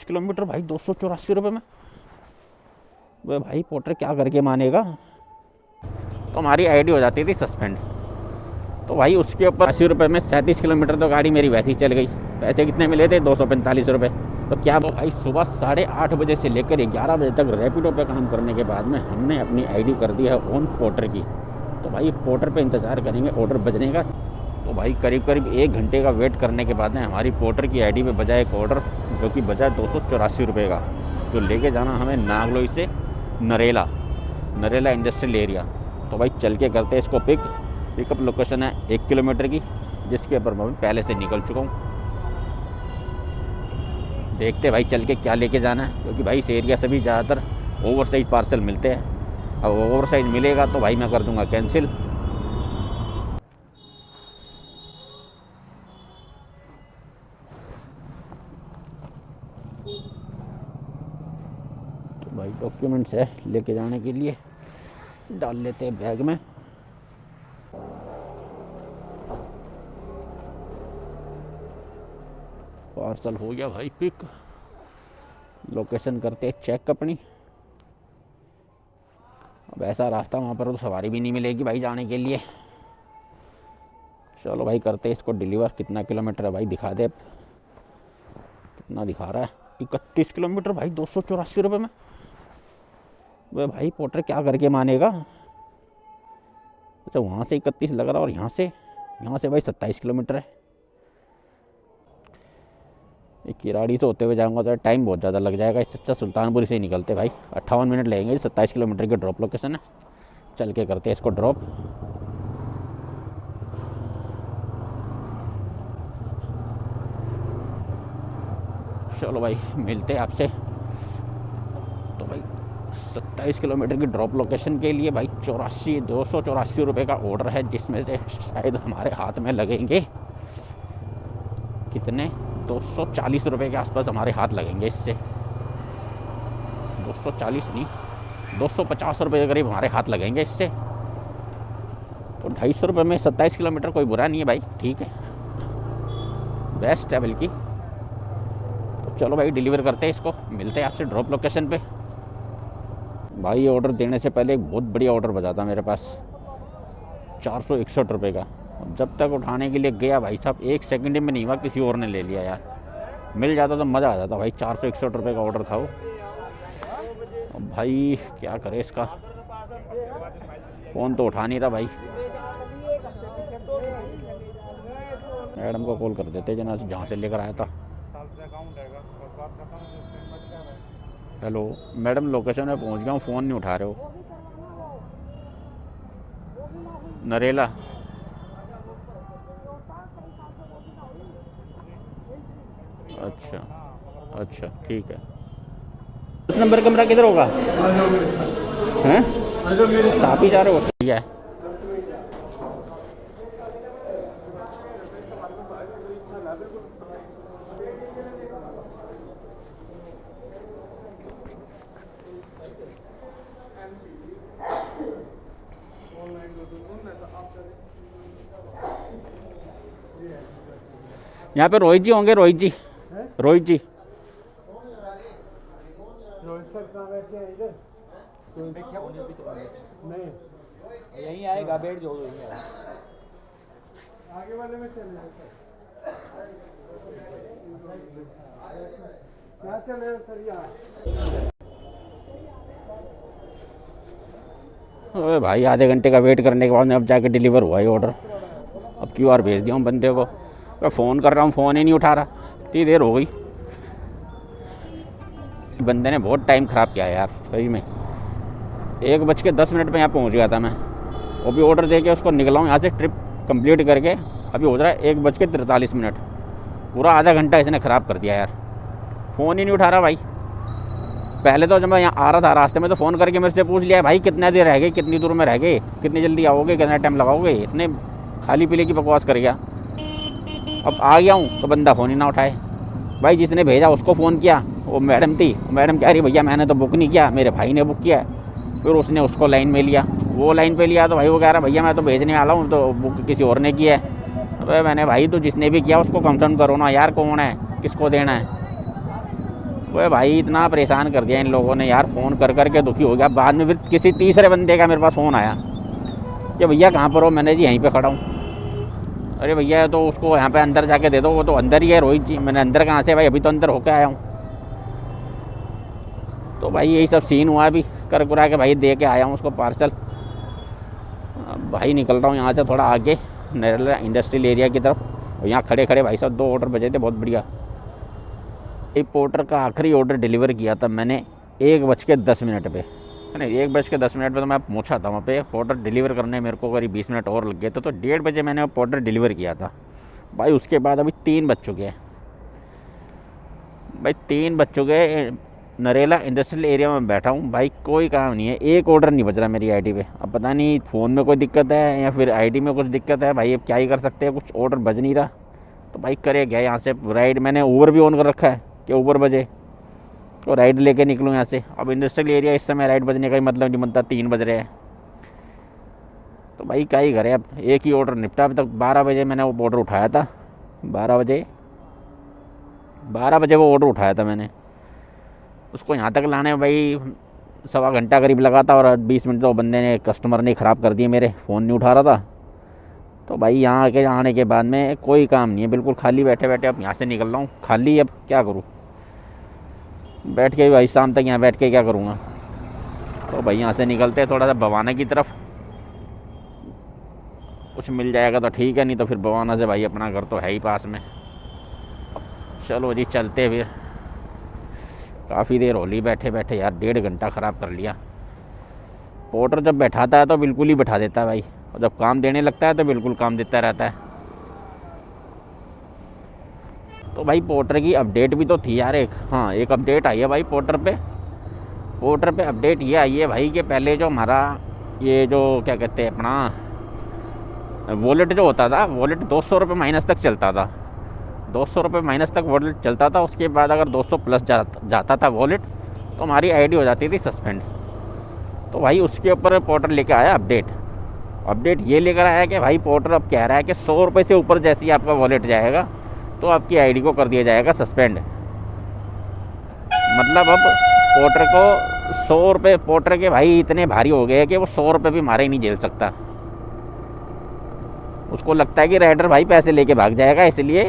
Kilometre भाई 284 रुपये में। वे भाई पोर्टर क्या करके मानेगा। तो हमारी आईडी हो जाती थी सस्पेंड। तो भाई उसके ऊपर 80 रुपये में 37 किलोमीटर तो गाड़ी मेरी वैसे ही चल गई। पैसे कितने मिले थे? 245 रुपये। तो क्या वो भाई सुबह 8:30 बजे से लेकर 11 बजे तक रैपिडो पे काम करने के बाद में हमने अपनी आईडी कर दी है ऑन पोर्टर की। तो भाई पोर्टर पे इंतज़ार करेंगे ऑर्डर बजने का। तो भाई करीब करीब 1 घंटे का वेट करने के बाद में हमारी पोर्टर की आईडी पे बजा एक ऑर्डर, जो कि बजा 284 रुपये का, जो लेके जाना हमें नागलोई से नरेला इंडस्ट्रियल एरिया। तो भाई चल के करते हैं इसको पिकअप लोकेशन है 1 किलोमीटर की, जिसके ऊपर मैं पहले से निकल चुका हूँ। देखते भाई चल के क्या लेके जाना है, क्योंकि भाई इस एरिया से भी ज़्यादातर ओवर साइज पार्सल मिलते हैं। अब ओवर साइज मिलेगा तो भाई मैं कर दूंगा कैंसिल। तो भाई डॉक्यूमेंट्स है लेके जाने के लिए, डाल लेते हैं बैग में। पार्सल हो गया भाई पिक। लोकेशन करते हैं चेक अपनी। अब ऐसा रास्ता वहाँ पर तो सवारी भी नहीं मिलेगी भाई जाने के लिए। चलो भाई करते हैं इसको डिलीवर। कितना किलोमीटर है भाई दिखा दे। कितना दिखा रहा है? 31 किलोमीटर भाई 284 रुपये में। वे भाई पोर्टर क्या करके मानेगा। अच्छा वहाँ से 31 लग रहा है और यहाँ से भाई 27 किलोमीटर है। ये किराड़ी से होते हुए जाऊंगा तो टाइम बहुत ज़्यादा लग जाएगा। इससे अच्छा सुल्तानपुर से ही निकलते भाई। 58 मिनट लगेंगे। 27 किलोमीटर की ड्रॉप लोकेशन है। चल के करते हैं इसको ड्रॉप। चलो भाई मिलते हैं आपसे। तो भाई 27 किलोमीटर की ड्रॉप लोकेशन के लिए भाई 284 रुपये का ऑर्डर है, जिसमें से शायद हमारे हाथ में लगेंगे कितने 240 रुपये के आसपास हमारे हाथ लगेंगे। इससे 240 नहीं 250 रुपये के करीब हमारे हाथ लगेंगे इससे। तो 250 रुपये में 27 किलोमीटर कोई बुरा नहीं है भाई, ठीक है, बेस्ट है बल्कि। तो चलो भाई डिलीवर करते हैं इसको। मिलते हैं आपसे ड्रॉप लोकेशन पे। भाई ऑर्डर देने से पहले एक बहुत बढ़िया ऑर्डर बचा था मेरे पास 461 रुपये का। जब तक उठाने के लिए गया भाई साहब 1 सेकंड में नहीं हुआ किसी और ने ले लिया यार। मिल जाता तो मज़ा आ जाता भाई। 461 रुपये का ऑर्डर था वो। अब भाई क्या करे इसका, फ़ोन तो उठा नहीं रहा भाई। मैडम को कॉल कर देते जना जहाँ से लेकर आया था। हेलो मैडम, लोकेशन में पहुँच गया हूँ, फ़ोन नहीं उठा रहे हो। नरेला। अच्छा ठीक है। उस नंबर कमरा किधर होगा? हैं आप ही जा रहे हो? ठीक है। यहाँ पे रोहित जी होंगे? रोहित जी सर कहाँ बैठे हैं इधर? नहीं यहीं आएगा, बैठ जाओ यहीं आगे वाले में चल रहे क्या चल रहे हो सर यहाँ? अरे भाई आधे घंटे का वेट करने के बाद में अब जाके डिलीवर हुआ ये ऑर्डर। अब QR भेज दिया हूँ बंदे को। मैं फ़ोन कर रहा हूँ, फ़ोन ही नहीं उठा रहा। इतनी देर हो गई। बंदे ने बहुत टाइम ख़राब किया यार सही में। 1:10 में यहाँ पहुँच गया था मैं। वो भी ऑर्डर दे के उसको निकला हूँ यहाँ से ट्रिप कंप्लीट करके। अभी हो रहा है 1:43। पूरा आधा घंटा इसने ख़राब कर दिया यार। फ़ोन ही नहीं उठा रहा भाई। पहले तो जब मैं यहाँ आ रहा था रास्ते में तो फ़ोन करके मेरे से पूछ लिया भाई कितने देर रह गए, कितनी दूर में रह गए, कितनी जल्दी आओगे, कितना टाइम लगाओगे। इतने खाली पीले की बकवास कर गया। अब आ गया हूँ तो बंदा फ़ोन ही ना उठाए। भाई जिसने भेजा उसको फ़ोन किया, वो मैडम थी। मैडम कह रही भैया मैंने तो बुक नहीं किया, मेरे भाई ने बुक किया। फिर उसने उसको लाइन में लिया, वो लाइन पे लिया तो भाई वो कह रहा भैया मैं तो भेजने वाला हूँ, तो बुक किसी और ने किया है। अबे मैंने भाई तो जिसने भी किया उसको कंफर्म करो ना यार, कौन है, किसको देना है। वो भाई इतना परेशान कर दिया इन लोगों ने यार, फ़ोन कर कर के दुखी हो गया। बाद में फिर किसी तीसरे बंदे का मेरे पास फ़ोन आया कि भैया कहाँ पर हो? मैंने जी यहीं पे खड़ा हूँ। अरे भैया तो उसको यहाँ पे अंदर जाके दे दो, वो तो अंदर ही है रोहित जी। मैंने अंदर कहाँ से भाई, अभी तो अंदर होके आया हूँ। तो भाई यही सब सीन हुआ, अभी कर कुरा के भाई दे के आया हूँ उसको पार्सल। भाई निकल रहा हूँ यहाँ से थोड़ा आगे नरेला इंडस्ट्रियल एरिया की तरफ। और यहाँ खड़े खड़े भाई साहब 2 ऑर्डर बजे थे, बहुत बढ़िया। एक पोर्टर का आखिरी ऑर्डर डिलीवर किया था मैंने 1:10 पे, है ना। 1:10 पे तो मैं पहुँचा था वहाँ पे। पोर्टर डिलीवर करने मेरे को करीब 20 मिनट और लग गए थे, तो 1:30 बजे मैंने पोर्टर डिलीवर किया था भाई। उसके बाद अभी 3 बज चुके हैं भाई, 3 बज चुके हैं। नरेला इंडस्ट्रियल एरिया में बैठा हूँ भाई, कोई काम नहीं है, एक ऑर्डर नहीं बज रहा मेरी आईडी पे। अब पता नहीं फ़ोन में कोई दिक्कत है या फिर आईडी में कुछ दिक्कत है भाई, अब क्या ही कर सकते हैं, कुछ ऑर्डर बज नहीं रहा। तो भाई करे गया यहाँ से राइड, मैंने ऊबर भी ऑन कर रखा है कि ऊबर बजे तो राइड लेके निकलूँ यहाँ से। अब इंडस्ट्रियल एरिया इस समय राइड बजने का ही मतलब नहीं बनता, 3 बज रहे हैं। तो भाई क्या ही करे, अब एक ही ऑर्डर निपटा। अभी तक 12 बजे मैंने वो ऑर्डर उठाया था, 12 बजे वो ऑर्डर उठाया था मैंने। उसको यहाँ तक लाने में भाई 1.25 घंटा करीब लगा था, और 20 मिनट तो बंदे ने, कस्टमर ने ख़राब कर दिए मेरे, फ़ोन नहीं उठा रहा था। तो भाई यहाँ आके आने के बाद में कोई काम नहीं है, बिल्कुल खाली बैठे बैठे अब यहाँ से निकल रहा हूँ खाली। अब क्या करूँ, बैठ के भाई शाम तक यहाँ बैठ के क्या करूँगा। तो भाई यहाँ से निकलते हैं थोड़ा सा बवाना की तरफ, कुछ मिल जाएगा तो ठीक है, नहीं तो फिर बवाना से भाई अपना घर तो है ही पास में। चलो जी चलते फिर। काफ़ी देर हो ली बैठे बैठे यार, 1.5 घंटा ख़राब कर लिया। पोर्टर जब बैठाता है तो बिल्कुल ही बैठा देता है भाई, और जब काम देने लगता है तो बिल्कुल काम देता रहता है। तो भाई पोर्टर की अपडेट भी तो थी यार एक, हाँ एक अपडेट आई है भाई पोर्टर पे अपडेट ये आई है भाई कि पहले जो हमारा ये जो क्या कहते हैं अपना वॉलेट जो होता था, वॉलेट 200 रुपये माइनस तक चलता था, 200 रुपये माइनस तक वॉलेट चलता था। उसके बाद अगर 200 प्लस जाता था वॉलेट तो हमारी आईडी हो जाती थी सस्पेंड। तो भाई उसके ऊपर पोर्टर लेकर आया अपडेट ये लेकर आया कि भाई पोर्टर अब कह रहा है कि 100 रुपये से ऊपर जैसे ही आपका वॉलेट जाएगा तो आपकी आईडी को कर दिया जाएगा सस्पेंड। मतलब अब पोर्टर को 100 रुपये, पोर्टर के भाई इतने भारी हो गए कि वो 100 रुपये भी मारे ही नहीं झेल सकता। उसको लगता है कि राइडर भाई पैसे लेके भाग जाएगा, इसलिए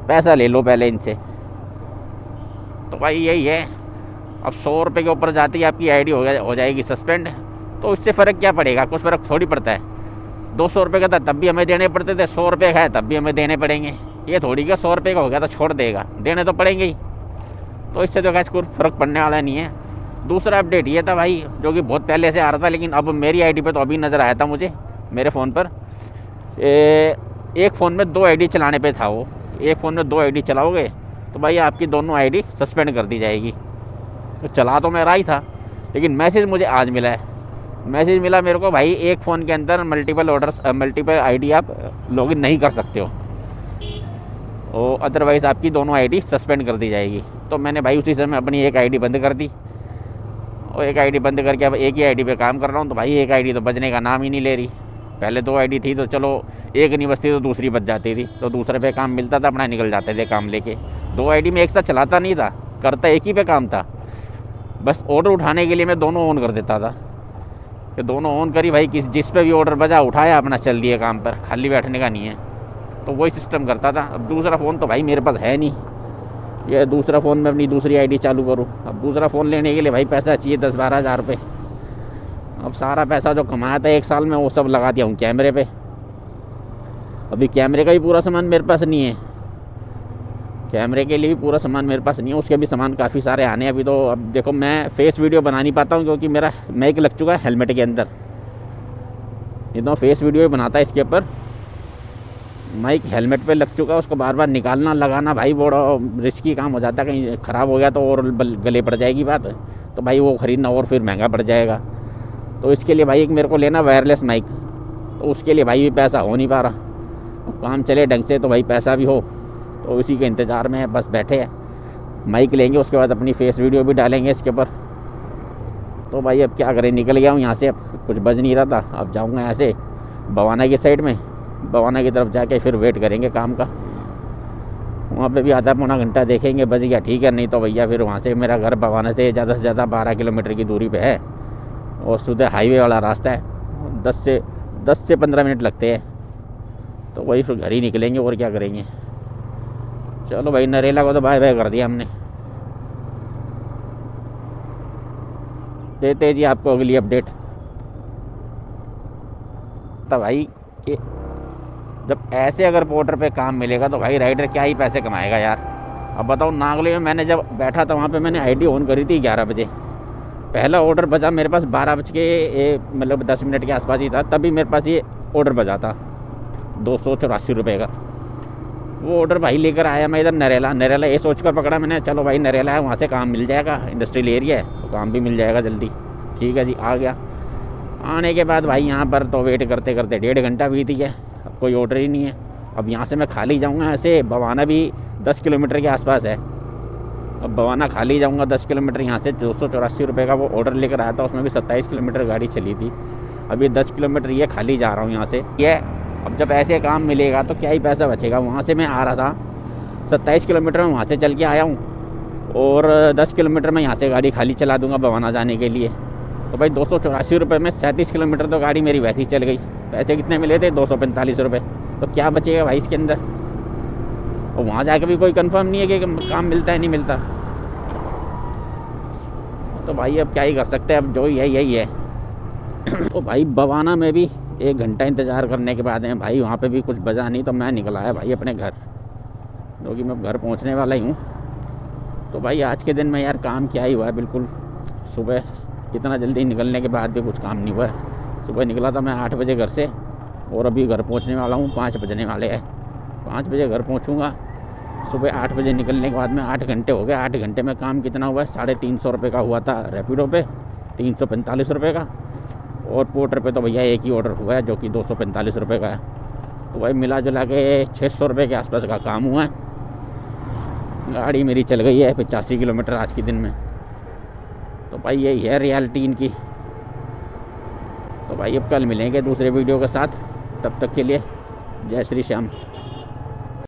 पैसा ले लो पहले इनसे। तो भाई यही है, अब 100 रुपये के ऊपर जाती है आपकी आईडी हो जाएगी सस्पेंड। तो इससे फ़र्क क्या पड़ेगा, कुछ फ़र्क थोड़ी पड़ता है। 200 रुपये का था तब भी हमें देने पड़ते थे, 100 रुपये का है तब भी हमें देने पड़ेंगे। ये थोड़ी का 100 रुपये का हो गया तो छोड़ देगा, देने तो पड़ेंगे ही। तो इससे तो कैसे कोई फ़र्क पड़ने वाला नहीं है। दूसरा अपडेट ये था भाई, जो कि बहुत पहले से आ रहा था, लेकिन अब मेरी आईडी पे तो अभी नज़र आया था मुझे मेरे फ़ोन पर। एक फ़ोन में 2 आईडी चलाने पे था वो, एक फ़ोन में 2 आईडी चलाओगे तो भाई आपकी दोनों आईडी सस्पेंड कर दी जाएगी। तो चला तो मेरा ही था, लेकिन मैसेज मुझे आज मिला है, मैसेज मिला मेरे को भाई एक फ़ोन के अंदर मल्टीपल आईडी आप लॉगिन नहीं कर सकते हो, और अदरवाइज़ आपकी दोनों आईडी सस्पेंड कर दी जाएगी। तो मैंने भाई उसी समय अपनी एक आईडी बंद कर दी, और एक आईडी बंद करके अब एक ही आईडी पे काम कर रहा हूँ। तो भाई एक आईडी तो बचने का नाम ही नहीं ले रही। पहले 2 आईडी थी तो चलो एक नहीं बचती तो दूसरी बच जाती थी, तो दूसरे पे काम मिलता था, अपना निकल जाते थे काम लेके। 2 आईडी में एक साथ चलाता नहीं था, करता एक ही पे काम था। बस ऑर्डर उठाने के लिए मैं दोनों ऑन कर देता था, कि दोनों ऑन करी भाई, जिस पे भी ऑर्डर बजा उठाया अपना चल दिए काम पर, खाली बैठने का नहीं है। तो वही सिस्टम करता था। अब दूसरा फ़ोन तो भाई मेरे पास है नहीं, ये दूसरा फ़ोन में अपनी दूसरी आईडी चालू करूँ। अब दूसरा फ़ोन लेने के लिए भाई पैसा चाहिए 10-12 हज़ार रुपये। अब सारा पैसा जो कमाया था 1 साल में वो सब लगा दिया हूँ कैमरे पे। अभी कैमरे का भी पूरा सामान मेरे पास नहीं है, कैमरे के लिए भी पूरा सामान मेरे पास नहीं है, उसके भी सामान काफ़ी सारे आने हैं अभी। तो अब देखो मैं फेस वीडियो बना नहीं पाता हूँ क्योंकि मेरा माइक लग चुका है हेलमेट के अंदर। ये तो फेस वीडियो बनाता है, इसके ऊपर माइक हेलमेट पे लग चुका है, उसको बार बार निकालना लगाना भाई बड़ा रिस्की काम हो जाता है। कहीं ख़राब हो गया तो और गले पड़ जाएगी बात, तो भाई वो ख़रीदना और फिर महंगा पड़ जाएगा। तो इसके लिए भाई एक मेरे को लेना वायरलेस माइक, तो उसके लिए भाई पैसा हो नहीं पा रहा। काम चले ढंग से तो भाई पैसा भी हो, तो इसी के इंतज़ार में है, बस बैठे हैं। माइक लेंगे उसके बाद अपनी फेस वीडियो भी डालेंगे इसके ऊपर। तो भाई अब क्या करें, निकल गया हूँ यहाँ से, अब कुछ बज नहीं रहा था। अब जाऊँगा यहाँ से बवाना की साइड में, बवाना की तरफ जाके फिर वेट करेंगे काम का। वहाँ पे भी आधा पौना घंटा देखेंगे, बच गया ठीक है, नहीं तो भैया फिर वहाँ से मेरा घर भवाना से ज़्यादा 12 किलोमीटर की दूरी पे है और सीधे हाईवे वाला रास्ता है, 10 से 15 मिनट लगते हैं। तो वही फिर घर ही निकलेंगे और क्या करेंगे। चलो भाई, नरेला को तो बाय बाय कर दिया हमने। देते जी आपको अगली अपडेट। तो भाई कि जब ऐसे अगर पोर्टर पे काम मिलेगा तो भाई राइडर क्या ही पैसे कमाएगा यार। अब बताओ, नागले में मैंने जब बैठा था वहाँ पे मैंने आईडी ऑन करी थी 11 बजे। पहला ऑर्डर बजा मेरे पास 12 बज के मतलब 10 मिनट के आसपास ही था, तभी मेरे पास ये ऑर्डर बजा था 284 रुपये का। वो ऑर्डर भाई लेकर आया मैं इधर नरेला ये सोच कर पकड़ा मैंने, चलो भाई नरेला है, वहाँ से काम मिल जाएगा, इंडस्ट्रियल एरिया है तो काम भी मिल जाएगा जल्दी। ठीक है जी, आ गया। आने के बाद भाई यहाँ पर तो वेट करते करते 1.5 घंटा बीत गया, अब कोई ऑर्डर ही नहीं है। अब यहाँ से मैं खाली जाऊँगा, ऐसे भवाना भी 10 किलोमीटर के आसपास है। अब भवाना खाली जाऊँगा 10 किलोमीटर, यहाँ से 284 रुपये का वो ऑर्डर लेकर आया था, उसमें भी 27 किलोमीटर गाड़ी चली थी। अब ये 10 किलोमीटर ये खाली जा रहा हूँ यहाँ से। ये अब जब ऐसे काम मिलेगा तो क्या ही पैसा बचेगा। वहाँ से मैं आ रहा था 27 किलोमीटर में, वहाँ से चल के आया हूँ और 10 किलोमीटर में यहाँ से गाड़ी खाली चला दूँगा भवाना जाने के लिए। तो भाई 284 रुपये में 37 किलोमीटर तो गाड़ी मेरी वैसे ही चल गई। पैसे कितने मिले थे? 245 रुपये। तो क्या बचेगा भाई इसके अंदर। और वहाँ जाकर भी कोई कंफर्म नहीं है कि काम मिलता है नहीं मिलता। तो भाई अब क्या ही कर सकते हैं, अब जो ही है यही है। तो भाई भवाना में भी 1 घंटा इंतज़ार करने के बाद में भाई वहाँ पे भी कुछ बजा नहीं, तो मैं निकल आया भाई अपने घर, क्योंकि मैं घर पहुँचने वाला ही हूँ। तो भाई आज के दिन में यार काम क्या ही हुआ है, बिल्कुल सुबह इतना जल्दी निकलने के बाद भी कुछ काम नहीं हुआ है। सुबह निकला था मैं 8 बजे घर से और अभी घर पहुँचने वाला हूँ 5 बजने वाले हैं। 5 बजे घर पहुँचूँगा। सुबह 8 बजे निकलने के बाद में 8 घंटे हो गए। 8 घंटे में काम कितना हुआ है? 350 रुपये का हुआ था रैपिडो पे, 345 रुपये का, और पोर्टर पे तो भैया एक ही ऑर्डर हुआ है जो कि 245 रुपये का है। तो भाई मिला जुला के 600 रुपये के आसपास का काम हुआ है। गाड़ी मेरी चल गई है 85 किलोमीटर आज के दिन में। तो भाई यही है रियलिटी इनकी। तो भाई अब कल मिलेंगे दूसरे वीडियो के साथ, तब तक के लिए जय श्री श्याम।